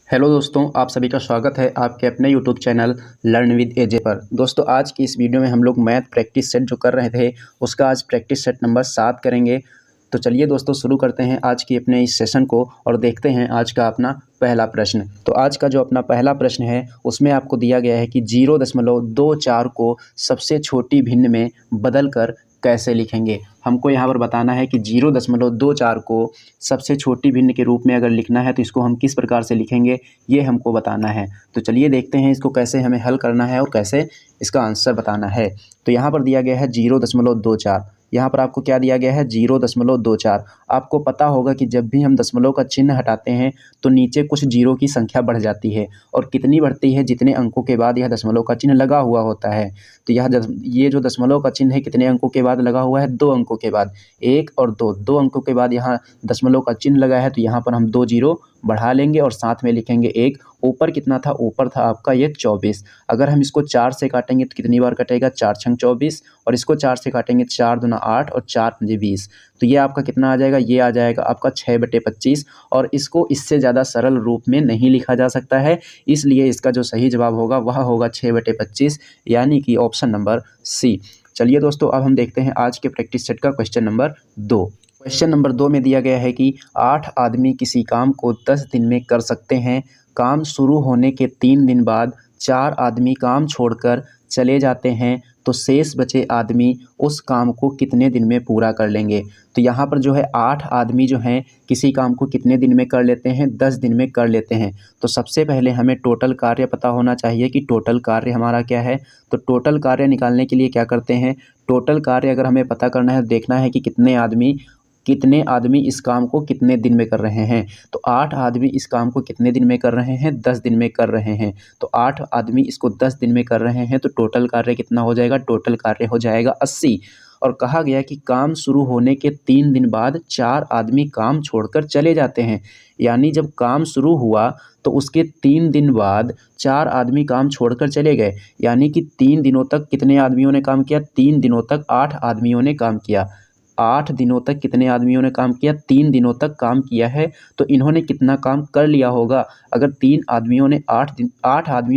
Hello दोस्तों, आप सभी का स्वागत है आपके अपने यूट्यूब चैनल लर्न विद एजे पर। दोस्तों, आज की इस वीडियो में हम लोग मैथ प्रैक्टिस सेट जो कर रहे थे उसका आज प्रैक्टिस सेट नंबर 7 करेंगे। तो चलिए दोस्तों, शुरू करते हैं आज की अपने इस सेशन को और देखते हैं आज का अपना पहला प्रश्न। तो आज का जो अपना पहला प्रश्न है उसमें आपको दिया गया है कि 0.24 को सबसे छोटी भिन्न में बदल कर कैसे लिखेंगे। हमको यहाँ पर बताना है कि 0.24 को सबसे छोटी भिन्न के रूप में अगर लिखना है तो इसको हम किस प्रकार से लिखेंगे, ये हमको बताना है। तो चलिए देखते हैं इसको कैसे हमें हल करना है और कैसे इसका आंसर बताना है। तो यहाँ पर दिया गया है 0.24। यहाँ पर आपको क्या दिया गया है 0.24। आपको पता होगा कि जब भी हम दशमलव का चिन्ह हटाते हैं तो नीचे कुछ जीरो की संख्या बढ़ जाती है और कितनी बढ़ती है, जितने अंकों के बाद यह दशमलव का चिन्ह लगा हुआ होता है। तो ये जो दशमलव का चिन्ह है कितने अंकों के बाद लगा हुआ है, 2 अंकों के बाद। 1 और 2 अंकों के बाद यहाँ दशमलव का चिन्ह लगा है, तो यहाँ पर हम 2 जीरो बढ़ा लेंगे और साथ में लिखेंगे 1। ऊपर कितना था, ऊपर था आपका ये 24। अगर हम इसको 4 से काटेंगे तो कितनी बार कटेगा, 4 छंग 24, और इसको 4 से काटेंगे 4 दूना 8 और 4 पंजे 20। तो ये आपका कितना आ जाएगा, ये आ जाएगा आपका 6/25। और इसको इससे ज़्यादा सरल रूप में नहीं लिखा जा सकता है, इसलिए इसका जो सही जवाब होगा वह होगा 6/25, यानी कि ऑप्शन नंबर सी। चलिए दोस्तों, अब हम देखते हैं आज के प्रैक्टिस सेट का क्वेश्चन नंबर 2। क्वेश्चन नंबर 2 में दिया गया है कि 8 आदमी किसी काम को 10 दिन में कर सकते हैं। काम शुरू होने के 3 दिन बाद 4 आदमी काम छोड़कर चले जाते हैं, तो शेष बचे आदमी उस काम को कितने दिन में पूरा कर लेंगे। तो यहाँ पर जो है 8 आदमी जो हैं किसी काम को कितने दिन में कर लेते हैं, 10 दिन में कर लेते हैं। तो सबसे पहले हमें टोटल कार्य पता होना चाहिए कि टोटल कार्य हमारा क्या है। तो टोटल कार्य निकालने के लिए क्या करते हैं, टोटल कार्य अगर हमें पता करना है, देखना है कि कितने आदमी इस काम को कितने दिन में कर रहे हैं। तो 8 आदमी इस काम को कितने दिन में कर रहे हैं, 10 दिन में कर रहे हैं। तो 8 आदमी इसको 10 दिन में कर रहे हैं, तो टोटल कार्य कितना हो जाएगा, टोटल कार्य हो जाएगा 80। और कहा गया कि काम शुरू होने के 3 दिन बाद 4 आदमी काम छोड़कर चले जाते हैं, यानी जब काम शुरू हुआ तो उसके 3 दिन बाद 4 आदमी काम छोड़कर चले गए, यानी कि 3 दिनों तक कितने आदमियों ने काम किया, 3 दिनों तक 8 आदमियों ने काम किया। 8 दिनों तक कितने आदमियों ने काम किया, 3 दिनों तक काम किया है। तो इन्होंने कितना काम कर लिया होगा, अगर 8 आदमियों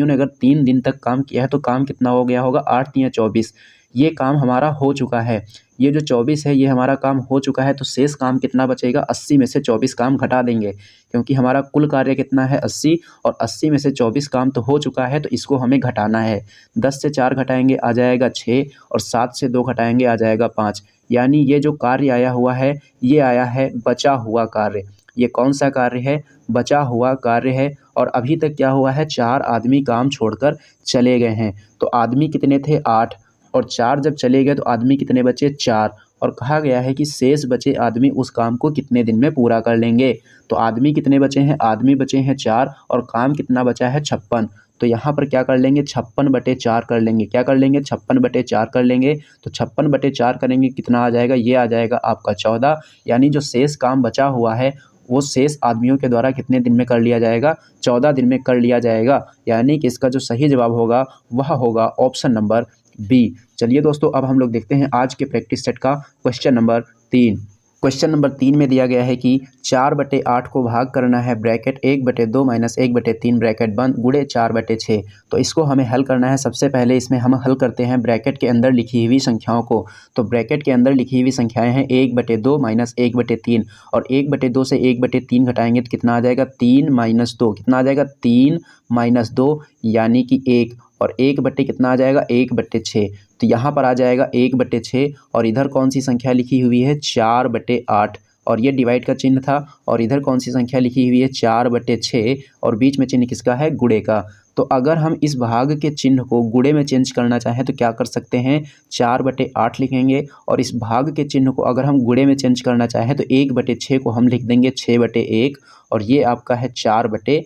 ने अगर 3 दिन तक काम किया है तो काम कितना हो गया होगा, 8 तियां 24। ये काम हमारा हो चुका है, ये जो 24 है ये हमारा काम हो चुका है। तो शेष काम कितना बचेगा, 80 में से 24 काम घटा देंगे, क्योंकि हमारा कुल कार्य कितना है 80, और 80 में से 24 काम तो हो चुका है, तो इसको हमें घटाना है। 10 से 4 घटाएंगे आ जाएगा 6, और 7 से 2 घटाएंगे आ जाएगा 5। यानी ये जो कार्य आया हुआ है ये आया है बचा हुआ कार्य। ये कौन सा कार्य है, बचा हुआ कार्य है। और अभी तक क्या हुआ है, 4 आदमी काम छोड़कर चले गए हैं। तो आदमी कितने थे, 8, और 4 जब चले गए तो आदमी कितने बचे, 4। और कहा गया है कि शेष बचे आदमी उस काम को कितने दिन में पूरा कर लेंगे। तो आदमी कितने बचे हैं, आदमी बचे हैं 4, और काम कितना बचा है 56। तो यहाँ पर क्या कर लेंगे, 56/4 कर लेंगे। क्या कर लेंगे, 56/4 कर लेंगे। तो 56/4 करेंगे, कितना आ जाएगा, ये आ जाएगा आपका 14। यानी जो शेष काम बचा हुआ है वो शेष आदमियों के द्वारा कितने दिन में कर लिया जाएगा, 14 दिन में कर लिया जाएगा। यानी कि इसका जो सही जवाब होगा वह होगा ऑप्शन नंबर बी। चलिए दोस्तों, अब हम लोग देखते हैं आज के प्रैक्टिस सेट का क्वेश्चन नंबर 3। क्वेश्चन नंबर 3 में दिया गया है कि 4/8 को भाग करना है, ब्रैकेट 1/2 - 1/3 ब्रैकेट बंद गुणे 4/6। तो इसको हमें हल करना है। सबसे पहले इसमें हम हल करते हैं ब्रैकेट के अंदर लिखी हुई संख्याओं को। तो ब्रैकेट के अंदर लिखी हुई संख्याएं हैं 1/2 - 1/3, और 1/2 से 1/3 घटाएंगे तो कितना आ जाएगा, 3 - 2, कितना आ जाएगा, 3 - 2 यानी कि 1, और 1 कितना आ जाएगा, 1/6। तो यहाँ पर आ जाएगा 1/6, और इधर कौन सी संख्या लिखी हुई है, 4/8, और ये डिवाइड का चिन्ह था। और इधर कौन सी संख्या लिखी हुई है, 4/6, और बीच में चिन्ह किसका है, गुणे का। तो अगर हम इस भाग के चिन्ह को गुणे में चेंज करना चाहें तो क्या कर सकते हैं, 4/8 लिखेंगे, और इस भाग के चिन्ह को अगर हम गुणे में चेंज करना चाहें तो 1/6 को हम लिख देंगे 6/1, और ये आपका है 4/6।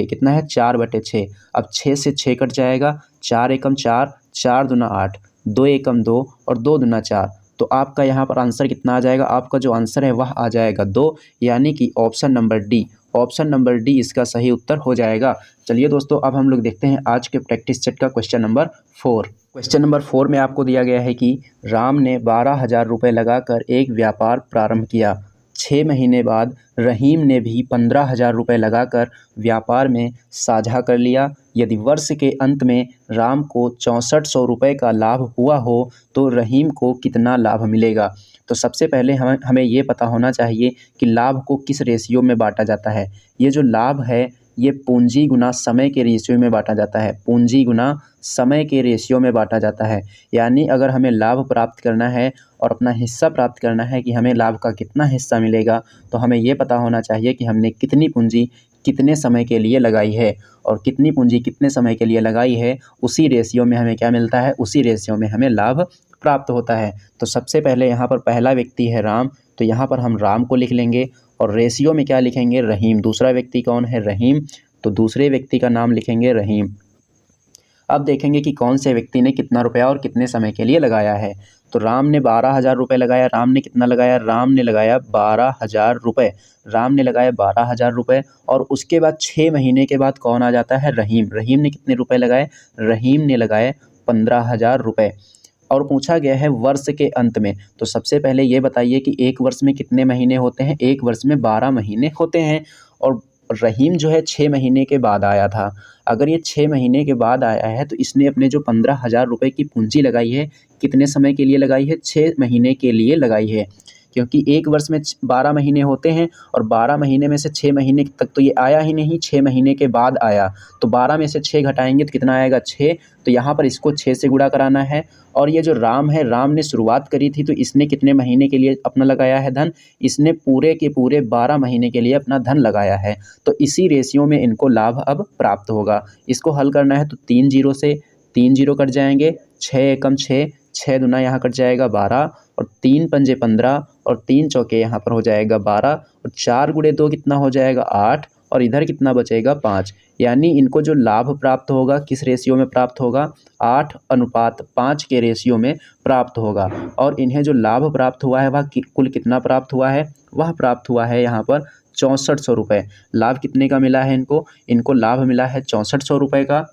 कितना है, 4/6। अब 6 से 6 कट जाएगा, 4 एकम 4, 4 दूना 8, 2 एकम 2, और 2 दूना 4। तो आपका यहाँ पर आंसर कितना आ जाएगा, आपका जो आंसर है वह आ जाएगा 2, यानी कि option number D. Option number D इसका सही उत्तर हो जाएगा। चलिए दोस्तों, अब हम लोग देखते हैं आज के प्रैक्टिस सेट का क्वेश्चन नंबर 4। क्वेश्चन नंबर 4 में आपको दिया गया है कि राम ने 12,000 रुपये लगाकर एक व्यापार प्रारंभ किया। 6 महीने बाद रहीम ने भी 15,000 रुपये लगाकर व्यापार में साझा कर लिया। यदि वर्ष के अंत में राम को 6400 रुपये का लाभ हुआ हो तो रहीम को कितना लाभ मिलेगा। तो सबसे पहले हमें ये पता होना चाहिए कि लाभ को किस रेशियो में बांटा जाता है। ये जो लाभ है ये पूंजी गुना समय के रेशियो में बांटा जाता है। पूंजी गुना समय के रेशियो में बांटा जाता है। यानी अगर हमें लाभ प्राप्त करना है और अपना हिस्सा प्राप्त करना है कि हमें लाभ का कितना हिस्सा मिलेगा, तो हमें ये पता होना चाहिए कि हमने कितनी पूंजी कितने समय के लिए लगाई है, और कितनी पूंजी कितने समय के लिए लगाई है उसी रेशियो में हमें क्या मिलता है, उसी रेशियो में हमें लाभ प्राप्त होता है। तो सबसे पहले यहाँ पर पहला व्यक्ति है राम, तो यहाँ पर हम राम को लिख लेंगे और रेशियो में क्या लिखेंगे, रहीम। दूसरा व्यक्ति कौन है, रहीम, तो दूसरे व्यक्ति का नाम लिखेंगे रहीम। अब देखेंगे कि कौन से व्यक्ति ने कितना रुपया और कितने समय के लिए लगाया है। तो राम ने 12,000 रुपये लगाया। राम ने कितना लगाया, राम ने लगाया 12,000 रुपये। राम ने लगाया 12,000 रुपये और उसके बाद 6 महीने के बाद कौन आ जाता है, रहीम। रहीम ने कितने रुपये लगाए, रहीम ने लगाए 15,000 रुपये। और पूछा गया है वर्ष के अंत में, तो सबसे पहले ये बताइए कि एक वर्ष में कितने महीने होते हैं। एक वर्ष में 12 महीने होते हैं और रहीम जो है 6 महीने के बाद आया था। अगर ये 6 महीने के बाद आया है तो इसने अपने जो 15,000 रुपये की पूंजी लगाई है कितने समय के लिए लगाई है, 6 महीने के लिए लगाई है। क्योंकि एक वर्ष में 12 महीने होते हैं और 12 महीने में से 6 महीने तक तो ये आया ही नहीं, 6 महीने के बाद आया। तो 12 में से 6 घटाएंगे तो कितना आएगा, 6। तो यहाँ पर इसको 6 से गुणा कराना है। और ये जो राम है, राम ने शुरुआत करी थी तो इसने कितने महीने के लिए अपना लगाया है धन, इसने पूरे के पूरे 12 महीने के लिए अपना धन लगाया है। तो इसी रेशियो में इनको लाभ अब प्राप्त होगा। इसको हल करना है तो 3 जीरो से 3 जीरो कट जाएंगे, 6 एकम 6, 6 दूना यहाँ कट जाएगा 12 और 3 पंजे 15 और 3 चौके यहाँ पर हो जाएगा 12 और 4 गुणे 2 कितना हो जाएगा 8 और इधर कितना बचेगा 5। यानी इनको जो लाभ प्राप्त होगा किस रेशियो में प्राप्त होगा, 8:5 के रेशियो में प्राप्त होगा। और इन्हें जो लाभ प्राप्त हुआ है वह कुल कितना प्राप्त हुआ है, वह प्राप्त हुआ है यहाँ पर 6400 रुपये। लाभ कितने का मिला है इनको, इनको लाभ मिला है 6400 रुपये का।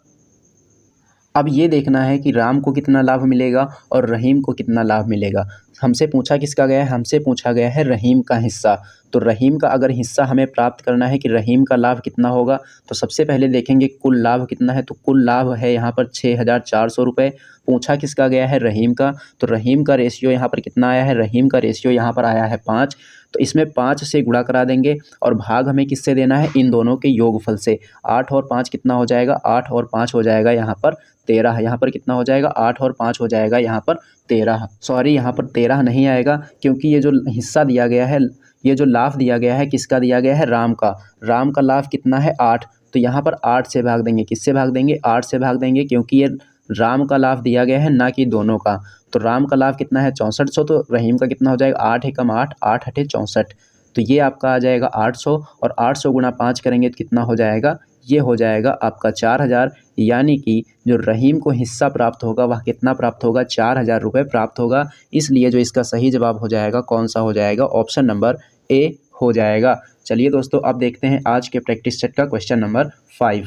अब ये देखना है कि राम को कितना लाभ मिलेगा और रहीम को कितना लाभ मिलेगा। हमसे पूछा किसका गया है, हमसे पूछा गया है रहीम का हिस्सा। तो रहीम का अगर हिस्सा हमें प्राप्त करना है कि रहीम का लाभ कितना होगा, तो सबसे पहले देखेंगे कुल लाभ कितना है। तो कुल लाभ है यहाँ पर 6,400 रुपये। पूछा किसका गया है, रहीम का। तो रहीम का रेशियो यहाँ पर कितना आया है, रहीम का रेशियो यहाँ पर आया है 5। तो इसमें 5 से गुणा करा देंगे और भाग हमें किससे देना है, इन दोनों के योगफल से। 8 और 5 कितना हो जाएगा, 8 और 5 हो जाएगा यहाँ पर 13। यहाँ पर कितना हो जाएगा, 8 और 5 हो जाएगा यहाँ पर 13। सॉरी, यहाँ पर 13 नहीं आएगा क्योंकि ये जो हिस्सा दिया गया है, ये जो लाभ दिया गया है किसका दिया गया है, राम का। राम का लाभ कितना है 8, तो यहाँ पर 8 से भाग देंगे। किससे भाग देंगे, 8 से भाग देंगे क्योंकि ये राम का लाभ दिया गया है ना कि दोनों का। तो राम का लाभ कितना है 6400, तो रहीम का कितना हो जाएगा 8 एकम 8, 8 अठे 64। तो ये आपका आ जाएगा 800 और 800 गुणा 5 करेंगे तो कितना हो जाएगा, ये हो जाएगा आपका 4000। यानी कि जो रहीम को हिस्सा प्राप्त होगा वह कितना प्राप्त होगा, 4000 रुपये प्राप्त होगा। इसलिए जो इसका सही जवाब हो जाएगा कौन सा हो जाएगा, ऑप्शन नंबर ए हो जाएगा। चलिए दोस्तों, अब देखते हैं आज के प्रैक्टिस सेट का क्वेश्चन नंबर 5।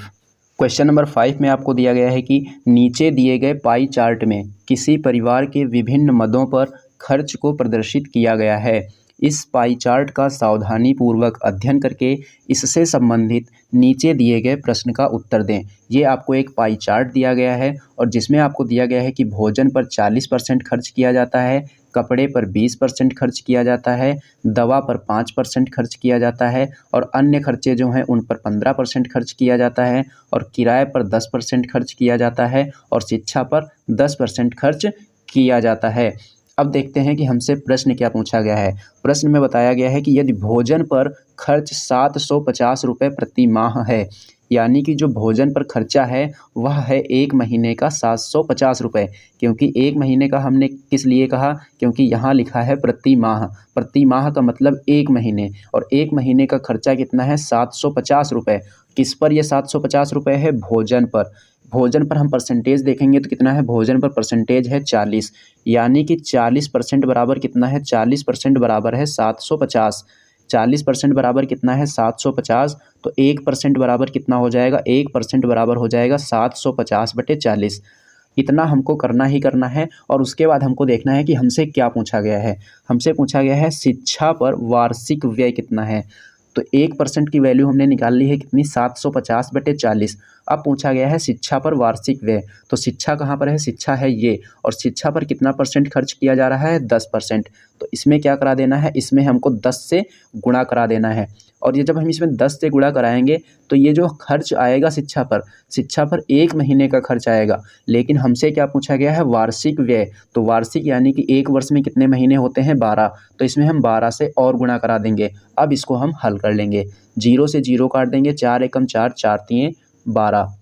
क्वेश्चन नंबर 5 में आपको दिया गया है कि नीचे दिए गए पाई चार्ट में किसी परिवार के विभिन्न मदों पर खर्च को प्रदर्शित किया गया है। इस पाई चार्ट का सावधानीपूर्वक अध्ययन करके इससे संबंधित नीचे दिए गए प्रश्न का उत्तर दें। ये आपको एक पाई चार्ट दिया गया है और जिसमें आपको दिया गया है कि भोजन पर 40% खर्च किया जाता है, कपड़े पर 20% खर्च किया जाता है, दवा पर 5% खर्च किया जाता है और अन्य खर्चे जो हैं उन पर 15% खर्च किया जाता है और किराए पर 10% खर्च किया जाता है और शिक्षा पर 10% खर्च किया जाता है। अब देखते हैं कि हमसे प्रश्न क्या पूछा गया है। प्रश्न में बताया गया है कि यदि भोजन पर खर्च 750 रुपये प्रति माह है, यानी कि जो भोजन पर खर्चा है वह है एक महीने का 750 रुपये। क्योंकि एक महीने का हमने किस लिए कहा, क्योंकि यहाँ लिखा है प्रति माह। प्रति माह का मतलब एक महीने, और एक महीने का खर्चा कितना है 750 रुपये। किस पर ये 750 रुपये है, भोजन पर। भोजन पर हम परसेंटेज देखेंगे तो कितना है, भोजन पर परसेंटेज है 40, यानी कि 40% बराबर कितना है, 40% बराबर है 750। 40% बराबर कितना है 750, तो 1% बराबर कितना हो जाएगा, 1% बराबर हो जाएगा 750/40। इतना हमको करना ही करना है और उसके बाद हमको देखना है कि हमसे क्या पूछा गया है। हमसे पूछा गया है शिक्षा पर वार्षिक व्यय कितना है। तो 1% की वैल्यू हमने निकाल ली है कितनी, 750/40। अब पूछा गया है शिक्षा पर वार्षिक व्यय, तो शिक्षा कहाँ पर है, शिक्षा है ये, और शिक्षा पर कितना परसेंट खर्च किया जा रहा है, 10%। तो इसमें क्या करा देना है, इसमें हमको 10 से गुणा करा देना है। और ये जब हम इसमें 10 से गुणा कराएंगे तो ये जो खर्च आएगा शिक्षा पर 1 महीने का खर्च आएगा। लेकिन हमसे क्या पूछा गया है, वार्षिक व्यय। तो वार्षिक यानी कि 1 वर्ष में कितने महीने होते हैं, 12। तो इसमें हम 12 से और गुणा करा देंगे। अब इसको हम हल कर लेंगे, 0 से 0 काट देंगे, 4 एकम 4, 4 तिये 12।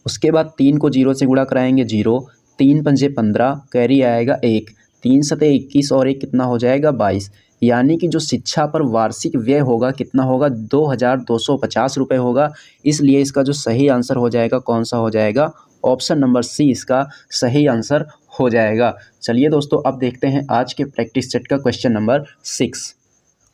उसके बाद 3 को 0 से गुणा कराएंगे, 0, 3 पंजे 15, कैरी आएगा 1, 3 सते 21 और 1 कितना हो जाएगा, 22। यानी कि जो शिक्षा पर वार्षिक व्यय होगा कितना होगा, 2250 रुपये होगा। इसलिए इसका जो सही आंसर हो जाएगा कौन सा हो जाएगा, ऑप्शन नंबर सी इसका सही आंसर हो जाएगा। चलिए दोस्तों, अब देखते हैं आज के प्रैक्टिस सेट का क्वेश्चन नंबर 6।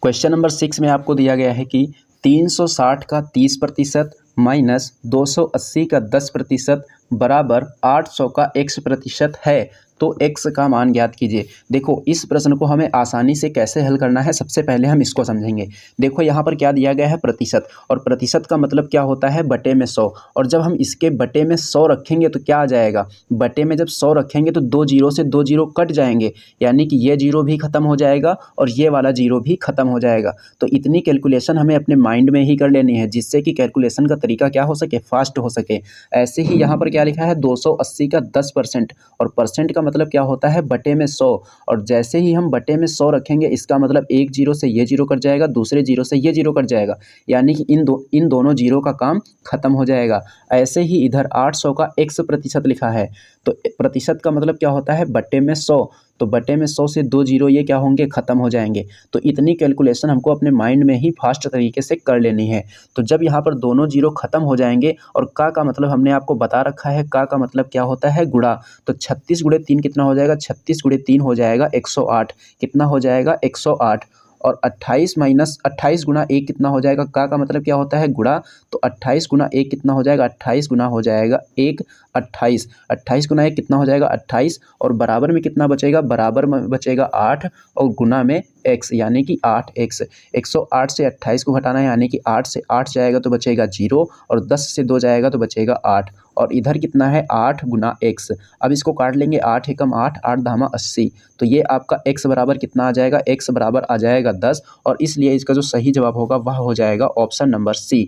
क्वेश्चन नंबर 6 में आपको दिया गया है कि 360 का 30% माइनस 280 का 10% बराबर 800 का x% है, तो x का मान ज्ञात कीजिए। देखो, इस प्रश्न को हमें आसानी से कैसे हल करना है, सबसे पहले हम इसको समझेंगे। देखो यहाँ पर क्या दिया गया है, प्रतिशत, और प्रतिशत का मतलब क्या होता है, बटे में 100। और जब हम इसके बटे में 100 रखेंगे तो क्या आ जाएगा, बटे में जब 100 रखेंगे तो 2 जीरो से 2 जीरो कट जाएंगे, यानी कि ये जीरो भी खत्म हो जाएगा और ये वाला जीरो भी खत्म हो जाएगा। तो इतनी कैलकुलेशन हमें अपने माइंड में ही कर लेनी है, जिससे कि कैलकुलेशन का तरीका क्या हो सके, फास्ट हो सके। ऐसे ही यहाँ पर क्या लिखा है, 280 का 10%, और परसेंट का मतलब क्या होता है, बटे में 100। और जैसे ही हम बटे में 100 रखेंगे, इसका मतलब एक जीरो से ये जीरो कट जाएगा, दूसरे जीरो से ये जीरो कट जाएगा, यानी कि इन दोनों जीरो का काम खत्म हो जाएगा। ऐसे ही इधर 800 का x% लिखा है, तो प्रतिशत का मतलब क्या होता है, बटे में 100। तो बटे में 100 से 2 जीरो ये क्या होंगे, खत्म हो जाएंगे। तो इतनी कैलकुलेशन हमको अपने माइंड में ही फास्ट तरीके से कर लेनी है। तो जब यहाँ पर दोनों जीरो खत्म हो जाएंगे, और का मतलब हमने आपको बता रखा है, का मतलब क्या होता है, गुणा। तो 36 × 3 कितना हो जाएगा, 36 × 3 हो जाएगा 108। कितना हो जाएगा, 108। और 28 - 28 × 1 कितना हो जाएगा, का मतलब क्या होता है, गुणा। तो 28 × 1 कितना हो जाएगा, 28 गुना हो जाएगा 1, 28। 28 × 1 कितना हो जाएगा, 28। और बराबर में कितना बचेगा, बराबर में बचेगा 8, और गुना में x यानी कि 8x। 108 से 28 को घटाना है, यानी कि 8 से 8 जाएगा तो बचेगा 0, और 10 से 2 जाएगा तो बचेगा 8। और इधर कितना है, 8 × x। अब इसको काट लेंगे, 8 एकम 8, 8 धामा 80। तो ये आपका x बराबर कितना आ जाएगा, x बराबर आ जाएगा 10, और इसलिए इसका जो सही जवाब होगा वह हो जाएगा ऑप्शन नंबर सी।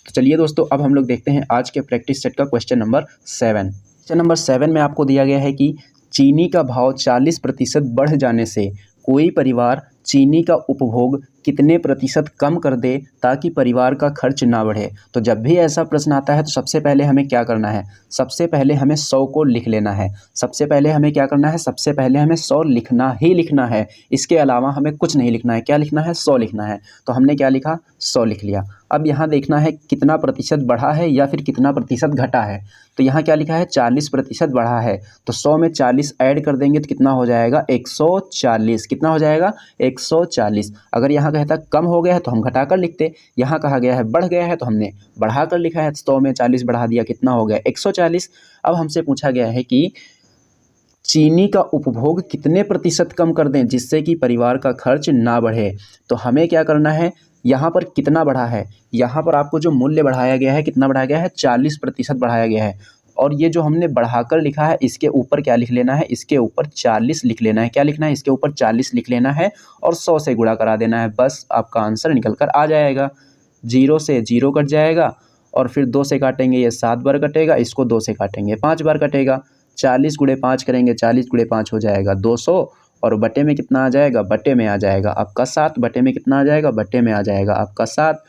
तो चलिए दोस्तों, अब हम लोग देखते हैं आज के प्रैक्टिस सेट का क्वेश्चन नंबर 7। क्वेश्चन नंबर 7 में आपको दिया गया है कि चीनी का भाव 40% बढ़ जाने से कोई परिवार चीनी का उपभोग कितने प्रतिशत कम कर दे ताकि परिवार का खर्च ना बढ़े। तो जब भी ऐसा प्रश्न आता है तो सबसे पहले हमें क्या करना है, सबसे पहले हमें 100 को लिख लेना है। सबसे पहले हमें क्या करना है, सबसे पहले हमें 100 लिखना ही लिखना है, इसके अलावा हमें कुछ नहीं लिखना है। क्या लिखना है, 100 लिखना है। तो हमने क्या लिखा, 100 लिख लिया। अब यहाँ देखना है कितना प्रतिशत बढ़ा है या फिर कितना प्रतिशत घटा है। तो यहाँ क्या लिखा है, 40% बढ़ा है, तो 100 में 40 ऐड कर देंगे तो कितना हो जाएगा, 140। कितना हो जाएगा, 140। अगर यहाँ कहता कम हो गया है तो हम घटा कर लिखते, यहाँ कहा गया है बढ़ गया है तो हमने बढ़ा कर लिखा है। 100 में 40 बढ़ा दिया, कितना हो गया, 140। अब हमसे पूछा गया है कि चीनी का उपभोग कितने प्रतिशत कम कर दें जिससे कि परिवार का खर्च ना बढ़े। तो हमें क्या करना है, यहाँ पर कितना बढ़ा है, यहाँ पर आपको जो मूल्य बढ़ाया गया है, कितना बढ़ाया गया है, 40% बढ़ाया गया है। और ये जो हमने बढ़ाकर लिखा है, इसके ऊपर क्या लिख लेना है, इसके ऊपर 40 लिख लेना है। क्या लिखना है, इसके ऊपर 40 लिख लेना है और 100 से गुणा करा देना है, बस आपका आंसर निकल कर आ जाएगा। 0 से 0 कट जाएगा, और फिर 2 से काटेंगे, ये 7 बार कटेगा, इसको 2 से काटेंगे 5 बार कटेगा। 40 × 5 करेंगे, 40 × 5 हो जाएगा 200, और बटे में कितना आ जाएगा, बटे में आ जाएगा आपका 7। बटे में कितना आ जाएगा, बटे में आ जाएगा आपका 7।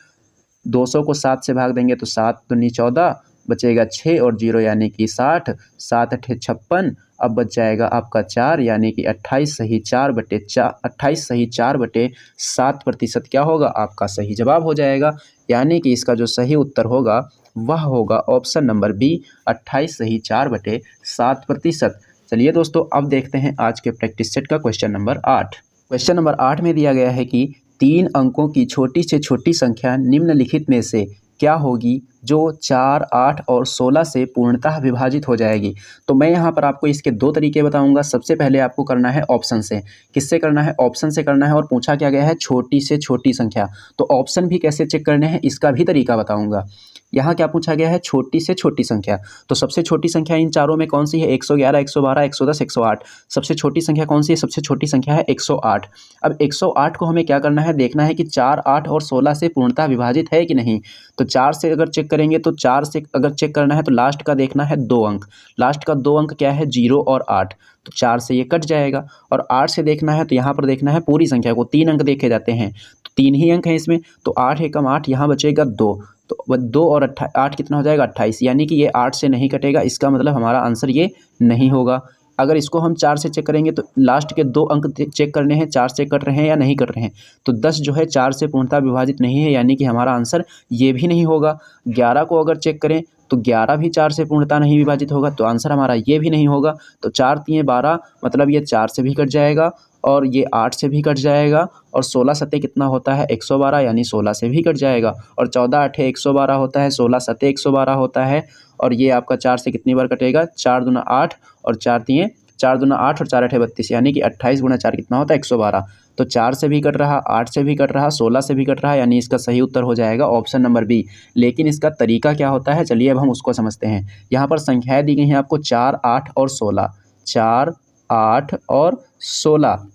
200 को 7 से भाग देंगे तो 7 दूनी 14, बचेगा 6 और 0 यानी कि 60। 7 × 8 = 56। अब बच जाएगा आपका 4, यानी कि 28 सही 4/7% क्या होगा, आपका सही जवाब हो जाएगा। यानी कि इसका जो सही उत्तर होगा वह होगा ऑप्शन नंबर बी, 28 सही 4/7%। चलिए दोस्तों, अब देखते हैं आज के प्रैक्टिस सेट का क्वेश्चन नंबर 8। क्वेश्चन नंबर 8 में दिया गया है कि 3 अंकों की छोटी से छोटी संख्या निम्नलिखित में से क्या होगी जो 4, 8 और 16 से पूर्णतः विभाजित हो जाएगी। तो मैं यहाँ पर आपको इसके दो तरीके बताऊंगा। सबसे पहले आपको करना है ऑप्शन से। किससे करना है? ऑप्शन से करना है। और पूछा क्या गया है? छोटी से छोटी संख्या। तो ऑप्शन भी कैसे चेक करने हैं इसका भी तरीका बताऊंगा। यहाँ क्या पूछा गया है? छोटी से छोटी संख्या। तो सबसे छोटी संख्या इन चारों में कौन सी है? 111, 112, 110, 108। सबसे छोटी संख्या कौन सी है? सबसे छोटी संख्या है 108। अब 108 को हमें क्या करना है? देखना है कि 4, 8 और 16 से पूर्णतः विभाजित है कि नहीं। तो 4 से अगर चेक करेंगे तो 4 से अगर चेक करना है तो लास्ट का देखना है 2 अंक। लास्ट का 2 अंक क्या है? 0 और 8। तो 4 से ये कट जाएगा। और 8 से देखना है तो यहाँ पर देखना है पूरी संख्या को। 3 अंक देखे जाते हैं तो 3 ही अंक हैं इसमें। तो 8 एकम 8, यहाँ बचेगा 2। तो 2 और 8 कितना हो जाएगा? 28। यानी कि ये 8 से नहीं कटेगा। इसका मतलब हमारा आंसर ये नहीं होगा। अगर इसको हम 4 से चेक करेंगे तो लास्ट के 2 अंक चेक करने हैं, 4 से कट रहे हैं या नहीं कट रहे हैं। तो 10 जो है 4 से पूर्णतः विभाजित नहीं है, यानी कि हमारा आंसर ये भी नहीं होगा। 11 को अगर चेक करें तो 11 भी 4 से पूर्णतः नहीं विभाजित होगा, तो आंसर हमारा ये भी नहीं होगा। तो 4 3 12, मतलब ये 4 से भी कट जाएगा और ये 8 से भी कट जाएगा। और 16 सत्ते कितना होता है? 112, यानी 16 से भी कट जाएगा। और 14 8 112 होता है, 16 सत्ते 112 होता है। और ये आपका 4 से कितनी बार कटेगा? 4 दूना 8 और 4 दूना 8 और 4 8 32, यानी कि 28 गुना 4 कितना होता है? 112। तो 4 से भी कट रहा, 8 से भी कट रहा, 16 से भी कट रहा, यानी इसका सही उत्तर हो जाएगा ऑप्शन नंबर बी। लेकिन इसका तरीका क्या होता है, चलिए अब हम उसको समझते हैं। यहाँ पर संख्याएं दी गई हैं आपको 4, 8 और 16। 4, 8 और 16।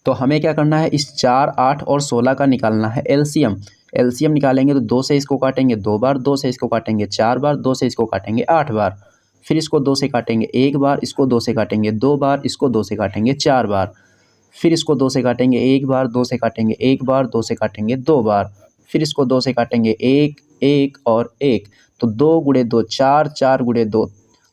तो हमें क्या करना है? इस 4, 8 और 16 का निकालना है एलसीएम। एलसीएम निकालेंगे तो 2 से इसको काटेंगे 2 बार, 2 से इसको काटेंगे 4 बार, 2 से इसको काटेंगे 8 बार। फिर इसको 2 से काटेंगे 1 बार, इसको 2 से काटेंगे 2 बार, इसको 2 से काटेंगे 4 बार। फिर इसको 2 से काटेंगे 1 बार, 2 से काटेंगे 1 बार, 2 से काटेंगे 2 बार। फिर इसको 2 से काटेंगे 1, 1 और 1। तो 2 गुणे 2 4, 4 गुणे 2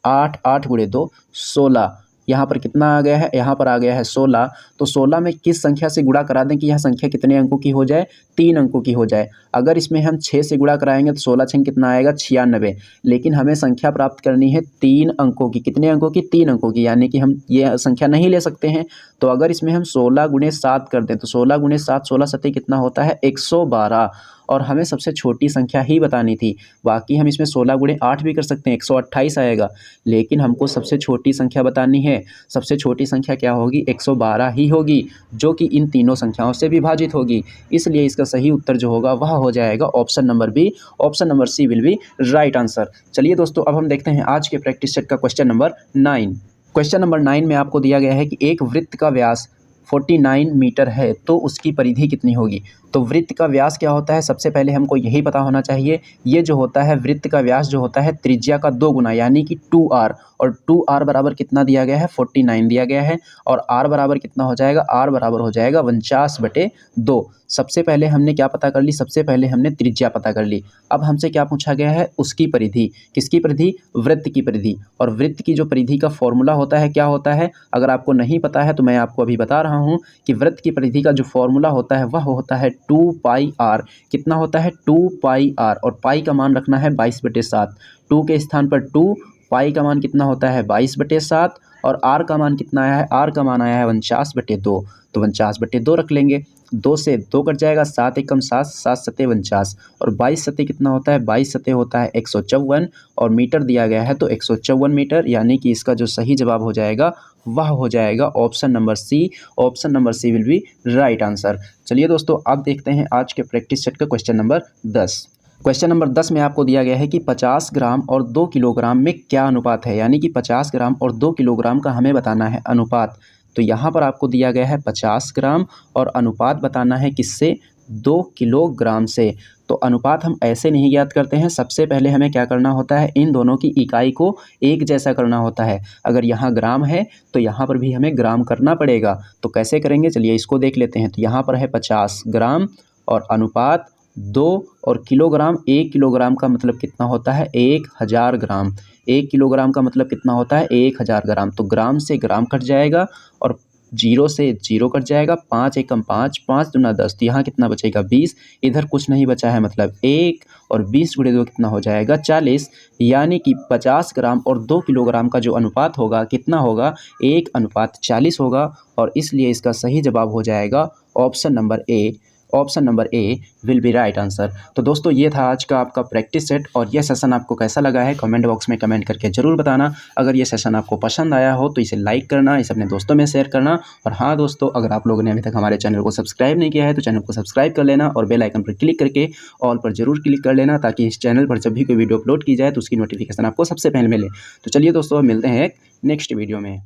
8, 8 गुणे 2 16। यहाँ पर कितना आ गया है? यहाँ पर आ गया है 16। तो 16 में किस संख्या से गुणा करा दें कि यह संख्या कितने अंकों की हो जाए? 3 अंकों की हो जाए। अगर इसमें हम 6 से गुणा कराएंगे तो 16 6 कितना आएगा? 96। लेकिन हमें संख्या प्राप्त करनी है 3 अंकों की। कितने अंकों की? 3 अंकों की, यानी कि हम ये संख्या नहीं ले सकते हैं। तो अगर इसमें हम 16 गुणे 7 कर दें तो 16 गुणे 7 16 सत्ते कितना होता है? 112। और हमें सबसे छोटी संख्या ही बतानी थी। बाकी हम इसमें 16 गुणे 8 भी कर सकते हैं, 128 आएगा। लेकिन हमको सबसे छोटी संख्या बतानी है। सबसे छोटी संख्या क्या होगी? 112 ही होगी, जो कि इन तीनों संख्याओं से विभाजित होगी। इसलिए इसका सही उत्तर जो होगा वह हो जाएगा option number B. Option number C will be right answer. चलिए दोस्तों, अब हम देखते हैं आज के प्रैक्टिस सेट का क्वेश्चन नंबर 9। क्वेश्चन नंबर 9 में आपको दिया गया है कि एक वृत्त का व्यास 49 मीटर है तो उसकी परिधि कितनी होगी। तो वृत्त का व्यास क्या होता है? सबसे पहले हमको यही पता होना चाहिए। ये जो होता है वृत्त का व्यास जो होता है त्रिज्या का 2 गुना, यानी कि 2r। और 2r बराबर कितना दिया गया है? 49 दिया गया है। और r बराबर कितना हो जाएगा? r बराबर हो जाएगा 49/2। सबसे पहले हमने क्या पता कर ली? सबसे पहले हमने त्रिज्या पता कर ली। अब हमसे क्या पूछा गया है? उसकी परिधि। किसकी परिधि? वृत्त की परिधि। और वृत्त की जो परिधि का फॉर्मूला होता है क्या होता है? अगर आपको नहीं पता है तो मैं आपको अभी बता रहा हूँ कि वृत्त की परिधि का जो फॉर्मूला होता है वह होता है 2πr। कितना होता है? 2πr। और पाई का मान रखना है 22/7। 2 के स्थान पर 2, पाई का मान कितना होता है? 22/7। और r का मान कितना आया है? r का मान आया है 49/2। तो 49/2 रख लेंगे। 2 से 2 कट जाएगा, 7 एकम 7, 7 सत्ते 49। और 22 सत्ते कितना होता है? 22 सत्ते होता है 154। और मीटर दिया गया है तो 154 मीटर, यानी कि इसका जो सही जवाब हो जाएगा वह हो जाएगा option number C. Option number C will be right answer. चलिए दोस्तों, अब देखते हैं आज के प्रैक्टिस सेट का क्वेश्चन नंबर 10। क्वेश्चन नंबर 10 में आपको दिया गया है कि 50 ग्राम और 2 किलोग्राम में क्या अनुपात है। यानी कि 50 ग्राम और 2 किलोग्राम का हमें बताना है अनुपात। तो यहाँ पर आपको दिया गया है 50 ग्राम और अनुपात बताना है किससे? 2 किलोग्राम से। तो अनुपात हम ऐसे नहीं ज्ञात करते हैं। सबसे पहले हमें क्या करना होता है? इन दोनों की इकाई को एक जैसा करना होता है। अगर यहाँ ग्राम है तो यहाँ पर भी हमें ग्राम करना पड़ेगा। तो कैसे करेंगे, चलिए इसको देख लेते हैं। तो यहाँ पर है 50 ग्राम और अनुपात 2 और किलोग्राम। 1 किलोग्राम का मतलब कितना होता है? 1000 ग्राम। 1 किलोग्राम का मतलब कितना होता है? 1000 ग्राम। तो ग्राम से ग्राम कट जाएगा और 0 से 0 कट जाएगा। 5 एकम 5, 5 दूना 10। तो यहाँ कितना बचेगा? 20। इधर कुछ नहीं बचा है, मतलब 1। और 20 गुणे 2 कितना हो जाएगा? 40। यानी कि 50 ग्राम और 2 किलोग्राम का जो अनुपात होगा कितना होगा? 1:40 होगा। और इसलिए इसका सही जवाब हो जाएगा option number A. Option number A will be right answer. तो दोस्तों ये था आज का आपका प्रैक्टिस सेट, और यह सेशन आपको कैसा लगा है कमेंट बॉक्स में कमेंट करके ज़रूर बताना। अगर ये सेशन आपको पसंद आया हो तो इसे लाइक करना, इसे अपने दोस्तों में शेयर करना। और हाँ दोस्तों, अगर आप लोगों ने अभी तक हमारे चैनल को सब्सक्राइब नहीं किया है तो चैनल को सब्सक्राइब कर लेना और बेल आइकन पर क्लिक करके ऑल पर ज़रूर क्लिक कर लेना, ताकि इस चैनल पर जब भी कोई वीडियो अपलोड की जाए तो उसकी नोटिफिकेशन आपको सबसे पहले मिले। तो चलिए दोस्तों, मिलते हैं एक नेक्स्ट वीडियो में।